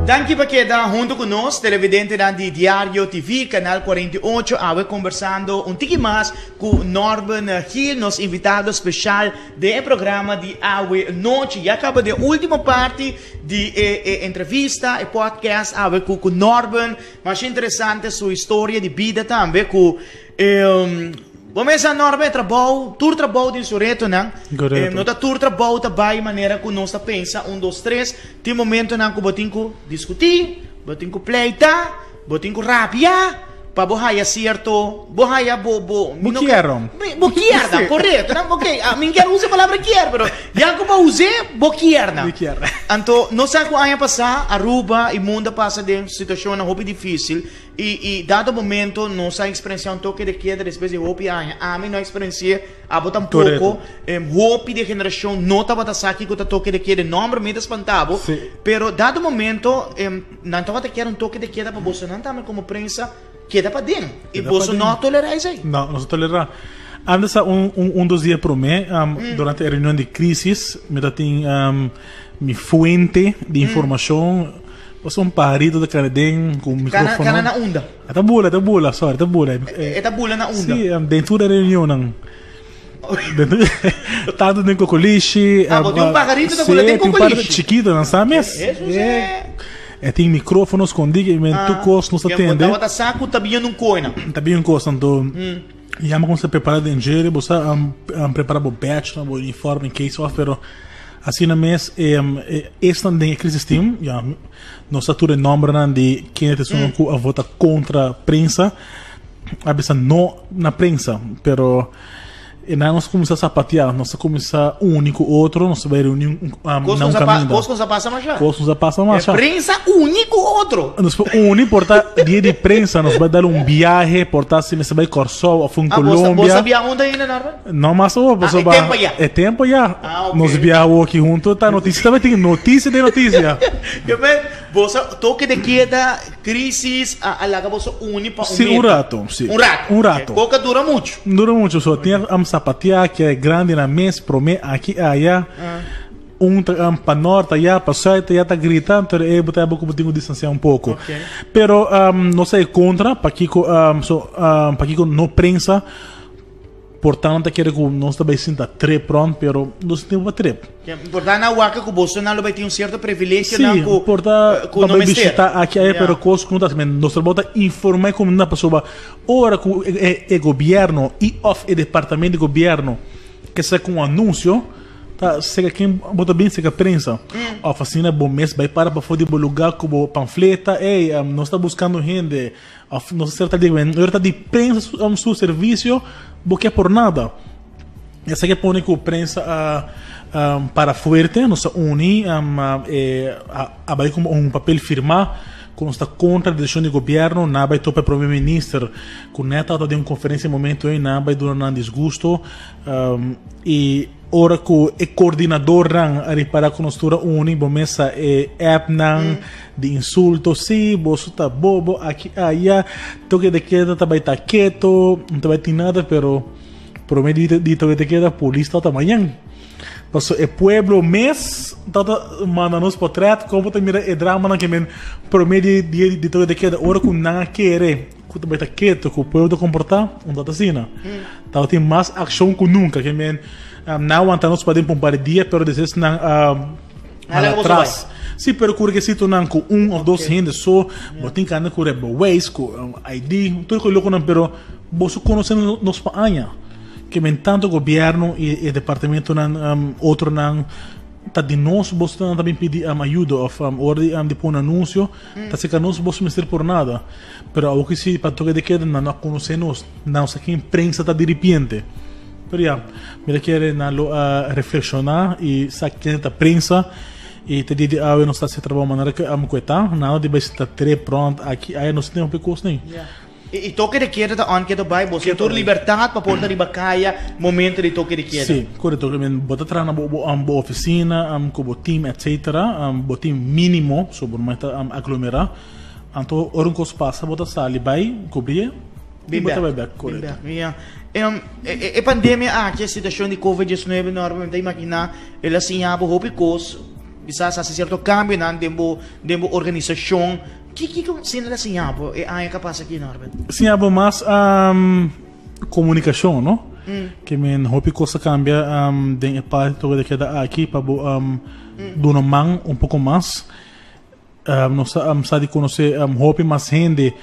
Danke para quedar junto conosco, televidente de Diario TV, Canal 48. Ahora conversando un tiki más con Norben Hill, nos invitado especial del programa de Awe Noche. Ya acaba de última parte de entrevista e podcast ahora con Norben. Más interesante su historia de vida también con... Começa Norbe trabalho, tur trabalho din sureto nang. Nota tur trabalho tabay maneira que nós pensa 1, 2, 3. Tem momento nang ko botin ko discutir, botin ko pleita, botin ko rabia, pa bohaya certo, bohaya bobo. Boquieram. Boquierda, correto, não? Ok, ninguém usa a palavra quier, pero já que eu usei boquierda. Então, nós sabemos que a passar, Aruba e mundo passa de situação na roupa difícil. E dado momento, nós a experienciar toque de queda depois de roupa a mim não experiencia a botar pouco roupa de geração não estava a aqui com o toque de queda enormemente espantado, pero dado momento não estava a querer toque de queda para você não também como prensa queda para dentro e você não tolerar isso aí. Não tolerar. Antes dos dias para mim durante a reunião de crise me tem minha fonte de informação. Você parido da Canadém com o microfone. Cana na onda. Tá bula, sorry, tá bula. Tá bula na onda. Sim, dentro da reunião não. Tanto tem cocoliche. Tem um pajarito da bula, tem cocoliche. Tem um chiquito, não sabe? Tem microfone escondido, mas tu costa, não se atende. Tá saco, tá bem num coina. Tá bem um costa, então. E ama como você prepara de engenheiro, você prepara o badge, o uniforme, case off, pero assim na mês, esta tem crise team, nós atura nome de quem te sono a vota contra a prensa, a pessoa não na prensa, pero nós começamos a sapatear, nós começamos único outro, nós vai reunir não caminho. Costos a passa mais já. Costos a passa mais já. Prensa único outro. Nós unir portar dia de prensa, nós vai dar viagem, portar se você vai Corsol, ou Colômbia. Você viaja onde ainda, Norman? Não, mas você vai. É tempo já. Nós viajamos aqui junto, tá notícia, também tem notícia de notícia. Você toque de queda, crise, alaga você une para sim, rato. Um rato. Coca dura muito. Dura muito, só tem sapatear que é grande na mesa, promete aqui, allá. Para norte, allá, para sul, já está gritando, botar pouco de distanciar um pouco. Pero não sei contra, para que não prensa, portanto, quero que nós também sinta tre pronto, pero nós temos para tre. Portanto, na Waka, que o Bolsonaro vai ter certo privilégio, sim, portanto, para visitar aqui, pero coisa que nós trabalhamos informar como uma pessoa, ora que o governo e o departamento de governo que sai com um anúncio, tá, se quem bota bem, se a prensa, a oficina bom mês vai para fazer lugar com o panfleta, nós está buscando gente, nós certa de prensa seu serviço, porque é por nada. Essa que põe que a prensa para forte, nós une vai com um papel firmar, quando está contra a decisão do governo, não vai tocar para o primeiro-ministro, com neta de uma conferência em momento aí, não vai durar um desgosto, e ora que o coordenador a reparar com nós une, bom mesa app de insulto, sim, você está bobo, aqui, allá, toque de queda, vai estar quieto, não vai ter nada, pero prometo de toque de queda, a polícia está amanhã. Passo o pueblo mês, manda nos portretos, como tu mira o drama que men prometo de toque de queda, ora que não quer, que vai estar quieto, que o pueblo comportar, não está assim, então tem mais ação que nunca, que men não aguantamos para um par de dias, pero depois não atrás. Sim, pero que se tu não com ou dois gente só, botem que anda com o Waze, com ID, tudo que louco não, pero você conhecendo nos paanha, que men tanto governo e departamento não outro não tá de nós você também pedir ajuda ou de pôr anúncio, tá se que nós você não por nada, pero o que se para toque de queda não conhecemos, não sei quem prensa tá de repente. Pero já, me quero reflexionar e saber a prensa e te dizer não está se trabalhando de maneira que a coitar, nada de estar tre pronto aqui, aí não se tem um percurso nem. E toque de queda tá on que tu vai, você tem liberdade para portar de bacaia, momento de toque de queda. Sim, correto, bota atrás na boa oficina, com o time, etc, o time mínimo, sobre uma aglomerar, então hora que se passa, bota sali, vai cobrir. A pandemia aqui, a situação de Covid-19 normalmente imagina ela assim há roupa coisa quizás hace cierto cambio na demo organização. Que sino assim, é aí capaz aqui, Norbert? Sim, há mais comunicação, não? Que men hopi coisa cambia den parte toda que da aqui para donar mão pouco mais. Nós sabe conhecer hopi mais gente,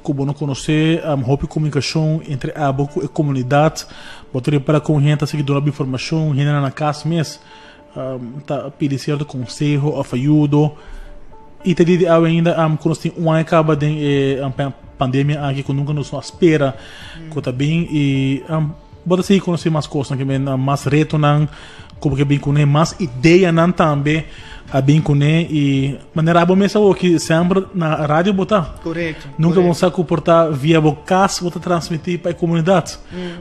como não conhecer hopi comunicação entre a boca e comunidade, botar para com gente assim donar informação, gente na casa mesmo, tá pedir certo conselho, ajuda. E te digo ainda, quando tem acaba de pandemia aqui, que nunca nos espera, que tá bem, e bota se conhecer mais coisas, que bem mais reto, como que bem com mais ideia também, bem com e maneira boa mesmo que sempre na rádio botar. Correto. Nunca vamos comportar via vocas, botar transmitir para a comunidade.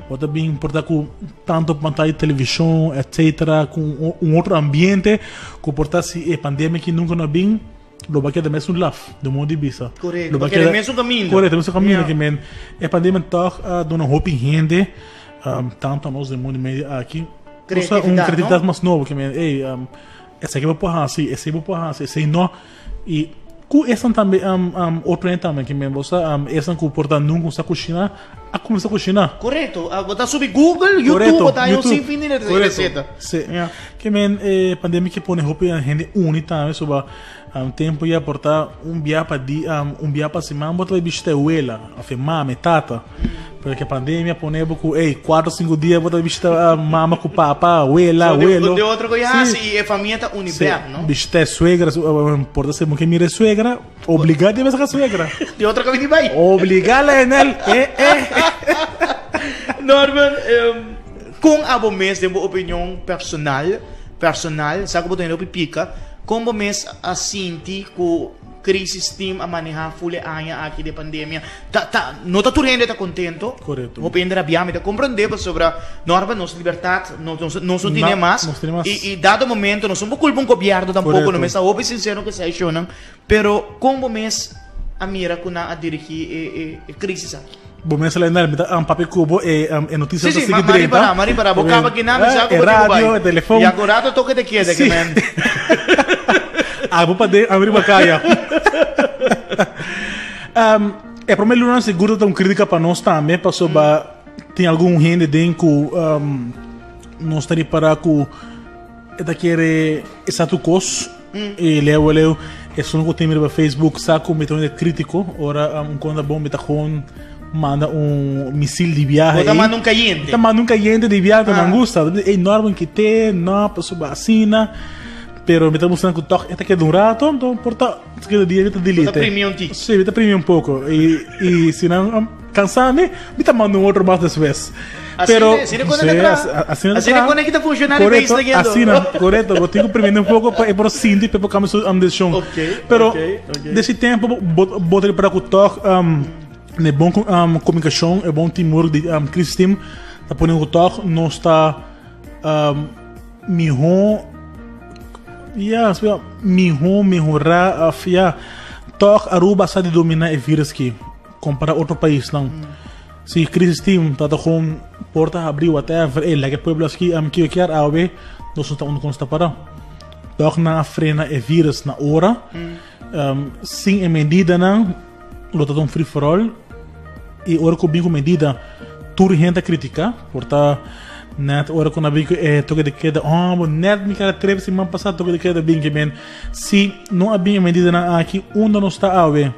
Bota bem portar com tanto pantalla de televisão, etc, com outro ambiente, comportar se a pandemia que nunca não bem. Lo que é mesmo um laf, do modo de vista. Correto, porque é mesmo caminho. Correto, é mesmo caminho que men. É pandemia toca dona roupa gente, tanto nós do mundo meio aqui. Criatividade mais novo que men. Ei, esse aqui vou porra assim, esse vou porra assim, esse não. E com essa também outro também que men você essa comporta nunca se cozinhar, a começar a cozinhar. Correto. Botar sobre Google, YouTube, botar aí um sinfim de receita. Sim. Que men pandemia que põe roupa gente única também sobre tempo ia portar dia para semana, botar bicho te uela, afirmar metata, porque a pandemia põe buco, 4 5 dias botar bicho te mama com papa, uela. De outro coisa e a família tá univer, não? Bicho te suegra, porta se que mire suegra, obrigado a ver a suegra. De outra coisa de vai. Obrigada Enel. Norman, com a mês de opinião personal, sabe como eu pica. Como mês assinti com crise team a manejar full año aqui de pandemia não tá tudo tá contento. Correto. Vou aprender a biar tá compreender sobre norma nossa liberdade não tem mais e dado momento não somos culpa governo tampouco não me está óbvio sincero que se acham pero como mês a mira com a dirigir crise aqui. Bom, mas lá na papel cubo é notícia da seguinte direita. Mari para bocava que nada já como rádio, telefone. E agora toque de queda que men. Vou poder abrir uma caia. É para mim não seguro tão crítica para nós também, para sobre tem algum gente dentro nós estaria para com daquele exato cos e leu é só no tem no Facebook saco metendo crítico ora quando bom metacon manda míssil de viagem. Tá mandando caliente. Tá mandando caliente de viagem na angústia. É enorme que tem, não, para sua vacina. Pero me está mostrando que o toque está aqui um rato, então porta aquele dia me está delete. Está premium ti. Sim, me está premium pouco. E se não cansar me está mandando outro mais dessa vez. Pero assim conecta funcionário bem isso aqui. Assim não, correto. Eu tenho que premium um pouco para por sentir para caminhar a ambição. Ok. Pero desse tempo botar para o toque é bom comunicação, é bom teamwork de crise team. Tá ponendo o toque, não está melhor. Melhorar toque Aruba sabe dominar o vírus aqui, comparar outro país não. Se crise team tá com porta abriu até lá que pueblo aqui que quer a ver, nós não consta para. Toque na frena o vírus na hora, sem a medida não, lota free for all. E ora com bem com medida, tudo gente critica, porta net ora com a bem toque de queda, net me quer treve se man passar toque de queda bem que bem, se não há bem a medida na aqui onde não está a ver,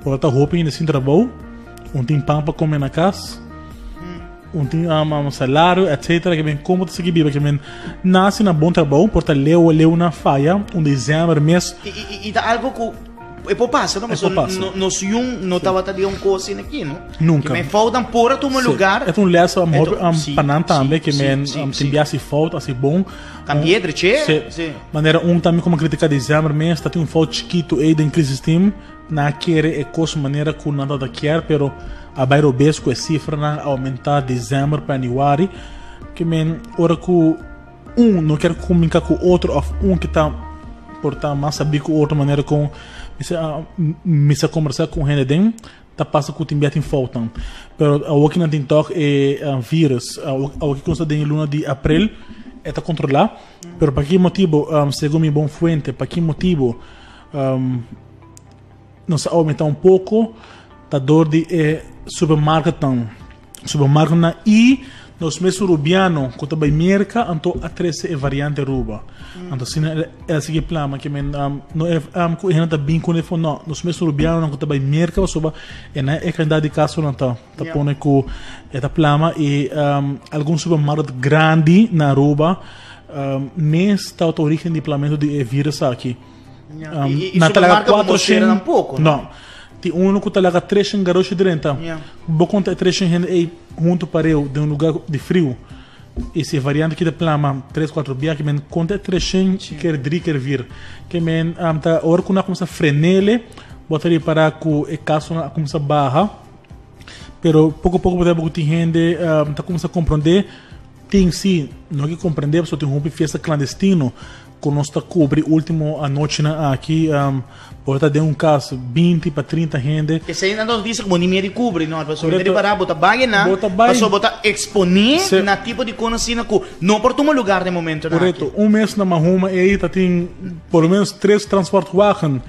porta roupa ainda sem trabalho, tem pão para comer na casa, tem salário, etc. Que bem como te seguir que bem nasce na bom trabalho, porta leu na faia, dezembro mês e tá algo que é por passa, não? Mas nós não estava ali coisa aqui, não? Nunca. Que me faltam por um lugar. É lesso panan também que me tem biase falta assim bom. Cambiedre, che? Maneira também como crítica de dezembro mês, está tem falta chiquito aí dentro crise team, na querer é coisa maneira que nada da quer, pero a bairro besco é cifra na aumentar dezembro para janeiro, que me ora que não quer comunicar com o outro, ou que está portar mais saber com outra maneira com missa conversar com gente dentro, tá passa com o timbiat em falta. Pero o que não tem toque é vírus, o que consta em luna de abril está controlar, pero para qué motivo, según mi buen fuente, para qué motivo nos aumenta un poco la dor de supermercado e nos meses urubiano, quando vai merca, então a 13 é variante ruba. Então, assim, é assim que plama, que não é ainda bem com ele não, nos meses urubiano, quando vai merca, soba é na quantidade de casos não tá põe com esta plama e algum supermercado grande na ruba nesta origem de planejamento de vírus aqui. E supermercado como será um pouco? Não. Tem um que talaga 3 em garoto de renta. Vou contar 3 em junto para eu de um lugar de frio. Esse variante aqui de plama 3-4 dias que men conta 3 em quer vir. Que men tá hora que nós começa a frenele, botaria para que o caso começa a barra. Pero pouco a pouco podemos ter gente tá começa a compreender. Tem sim, não que compreender, só tem um festa clandestino. Que nós está cobre último a noite aqui pode ter um caso 20 para 30 gente que se ainda não diz como ninguém cobre não pessoal ele para botar baia na passou botar exponer na tipo de conhecimento que não por um lugar de momento correto mês na Mahuma e aí tá tem por menos 3 transportwagen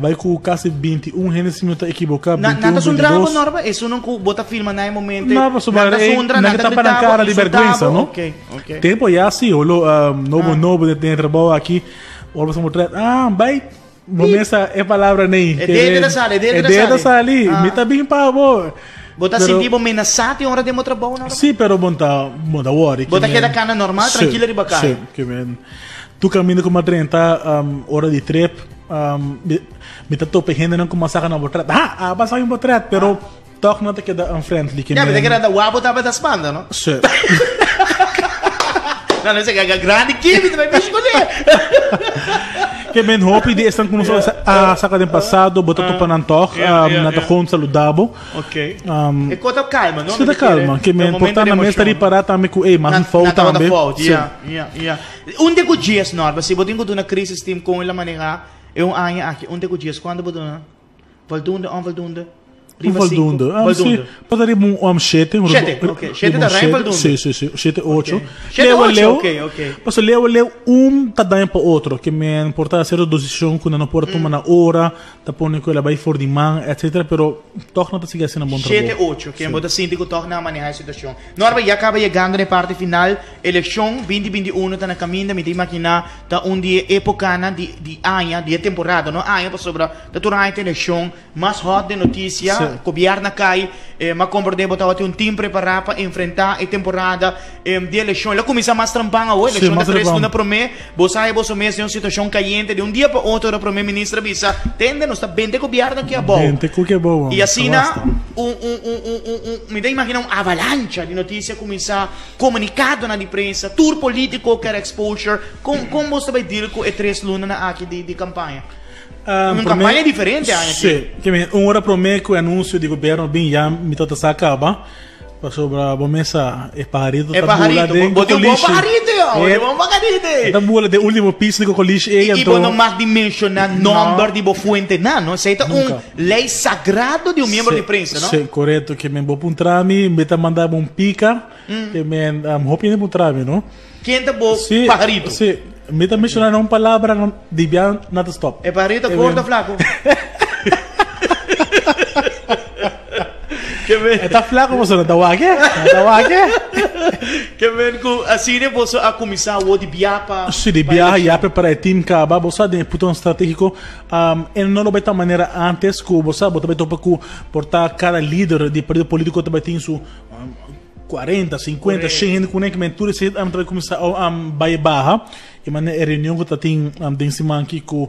vai com quase 21 gente se não está equivocado nada é um drama normal isso não bota filma na momento nada é um drama nada para a cara de vergonha não ok tempo já sim olho novo de trabalho aqui olha vamos mostrar vai momento é palavra nem é dentro da sala ali me tá bem para boa bota sentido amenaçado hora de trabalho não sim pero monta worry bota que da cana normal tranquila de bacana sim que men tu caminho com uma 30 hora de trip me tá tope gente não começa a na botar passa um botar pero toque não te queda unfriendly que men me te queda da guapo tava da espanda não sim não sei que grande que me vai me escolher que men hope de estão com a saca de passado botar topa na toque na toque saludável ok e conta calma não se calma que men portar na mesa ali para também com mas não falta também onde que dias não se botinho do na crise steam com ela manejar é um ano aqui onde que dias quando botar voltando Valdundo. Sì, potremmo un 7, ok. 7 da Rai Valdundo. Sì, 7, 8. 7, 8, ok. Posso leu tá dando para outro, que me importa ser a decisão quando não pode tomar na hora, tá pondo que ela vai for de man, etc. Pero toch não tá seguindo assim um bom trabalho. 7, 8, que embora síndico toch na manejar a situação. Norma já acaba chegando na parte final, eleição 2021 tá na caminho, me imaginar tá dia época de ano, de temporada, não? Ano para sobre da durante eleição, mais hot de notícia. Governo cai, mas compreende botar um time preparado para enfrentar a temporada de eleição. Ela começa mais trampanga hoje, eleição da 3 segunda promessa, você aí você mês de uma situação caliente de um dia para outro, a primeira-ministra visa, tende não está bem de governo que é bom. Que é bom. E assim me dá imaginar uma avalanche de notícias começar comunicado na imprensa, tour político que era exposure, como você vai dizer com 3 lunas aqui de campanha? Uma campanha diferente aqui. Sim, uma hora para mim que o anúncio de governo bem já me toca se acaba. Sobre a bomessa é pajarito. É pajarito, bote um bom pajarito, é bom pajarito. Tá bula de último piso de coliche e não mais dimensionar número de fuente não, isso é lei sagrado de um membro de imprensa, não? Sim, correto, que me vou puntrami, me tá mandando um pica, que me hoping de puntrami, não? Quem tá bom pajarito? Sim. Me está mencionando uma palavra de bem nada stop. É pajarito gordo flaco. Está flaco você não tá waque? Que vem com assim você a começar o de biapa. Sim, de biapa para o time que vai você de putão estratégico. Não lo vai da maneira antes que você vai topa com portar cada líder de partido político também tem su 40, 50, 100 conectamentos, tudo isso vai começar a barra. E mas a reunião que tem em cima aqui com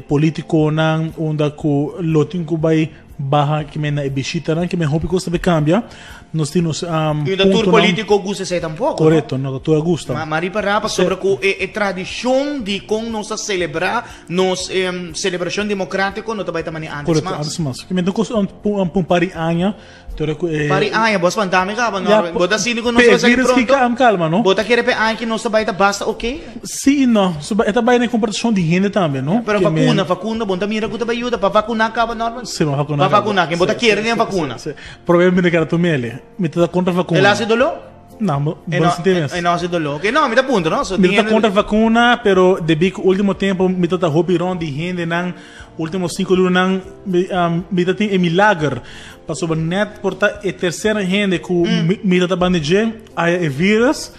político não onde com loting que vai barra que me na visita não que me hope que você cambia nós temos e o tour político gosta se tampouco correto não tour gosta mas mari para sobre a tradição de como nós celebrar nos celebração democrática não também também antes mas que me do um pari anha pari anha boss fantasma acaba não bota assim que nós vai pronto calma não bota querer pe anha que nós também basta ok sim não é também na comparação de gente também não pero vacuna bom também que também ajuda para vacunar acaba normal sim vacuna para vacunar quem bota querer nem vacuna provavelmente que era tu mele me tá contra vacuna ela se dolou Não, E bom sentimento. não se dolor. Que não, me dá ponto, não? So, Me está contra a vacuna, pero de bico último tempo me está hobby de gente nang últimos 5 anos nang me está tem milagre. Passou por net porta e terceira gente que me está bandeje a vírus.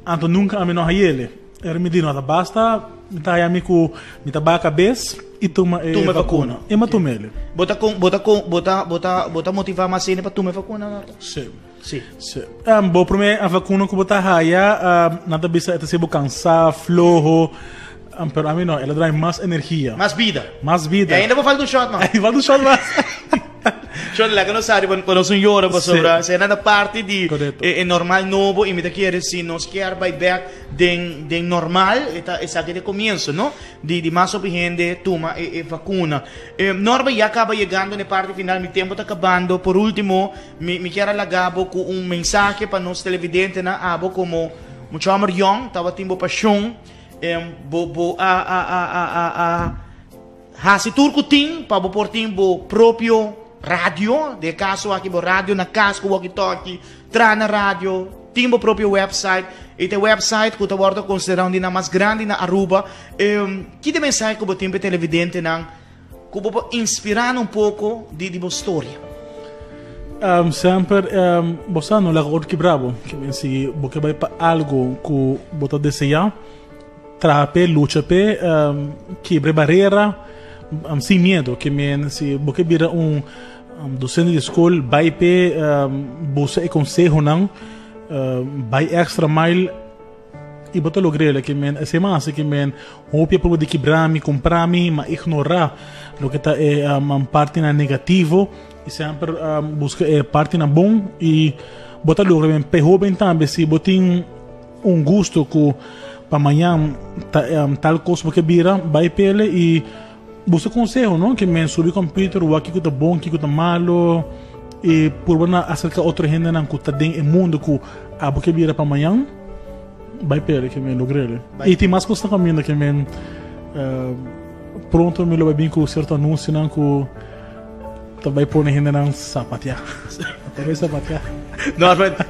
Anto nunca a menor ele. Era me diz nada basta me tá aí com me tá ba cabeça e toma vacuna. E matou ele. Bota motivar mais cena para tomar vacuna, não? Sim. Sim. Bom, primeiro a vacuna que botar raia, nada bisa é se cansar, flojo, pero a mim não, ela dá mais energia. Mais vida. Mais vida. E ainda vou fazer um shot, mano. Aí vai do shot mais. Shot lá que não sabe, quando nós llora para sobrar, se é na parte de normal novo, e me quer se nós quer vai back de normal, essa aqui de começo, não? De mais gente toma vacuna. Norma já acaba chegando na parte final, meu tempo está acabando. Por último, me quero alagabo com mensagem para nós televidentes na abo como muito amor young, estava tendo paixão, hasi turco tim para por tempo próprio radio, de caso aqui bo radio na casco walkie-talkie, tra na radio, timbo próprio website, e te website que está considerado na mais grande na Aruba. Que de mensagem que o tempo televidente não, que o inspirar um pouco de história. Sempre, você não é que bravo, que se você vai para algo que você deseja, trape, luta pe, quebre barreira, sem medo, que se você vira docente de escola, vai pe, busca conselho não, vai extra mile e botar lograr que esse mais que hopia por de quebrar me comprar me mas ignorar o que está parte na negativo e sempre busca parte na bom e botar lograr pe jovem também se botin gosto que para amanhã tal coisa que vira vai pele e busca conselho não que subir computer o aqui que tá bom que tá malo e por na acerca outra gente não que tá dentro do mundo que porque vira para amanhã vai pele que logrei e tem mais coisa caminho que pronto me lo vai bem com certo anúncio não que também por gente não sapatear também sapatear.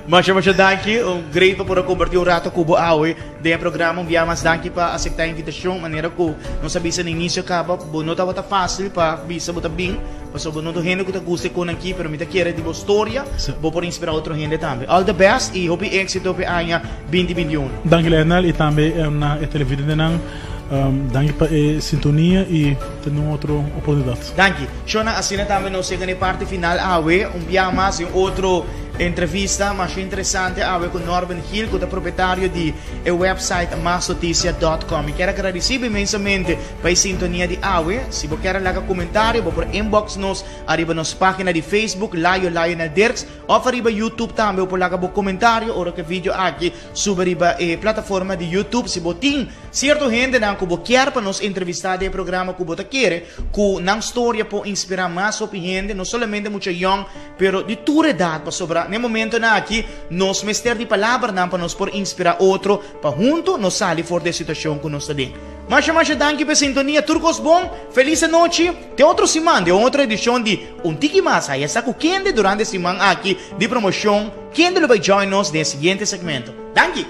Mas danke, great para convertir o rato cubo awe de programa, via mas danke para aceitar a invitação, maneira que não sabia se no início acaba, não estava fácil para visa botar bem, mas não do gente que tá gosta com aqui, pero me tá querer de boa história, vou por inspirar outro gente também. All the best e hope êxito para ano 2021. Danke Lionel e também na televidente não danke para sintonia e tem outra oportunidade. Danke. Shona, assim também não chega na parte final awe, via mais outro entrevista mais interessante com Norman Hill, que é proprietário de website masnoticia.com. E quero agradecer imensamente para a sintonia de AWE. Se você quer lagar comentário, vou por inbox nos, arriba nos página de Facebook, Lionel Dirks, ou arriba YouTube também, por lagar comentário, ou que vídeo aqui, sobre arriba plataforma de YouTube. Se você tem certo gente que você quer para nos entrevistar de programa que você quer, que não história para inspirar mais sobre gente, não somente muito young, pero de toda idade para sobrar. No momento na aqui, nos mester de palavra não para nos por inspirar outro, para junto nos sair fora da situação que nós estamos. Mas danke pela sintonia, turcos bom, feliz noite. Tem outra semana, de outra edição de Tiki Mas. Aí está com quem durante a semana aqui de promoção, quem vai join nos no seguinte segmento. Danke.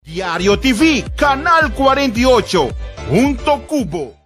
Diario TV, Canal 48, Junto Cubo.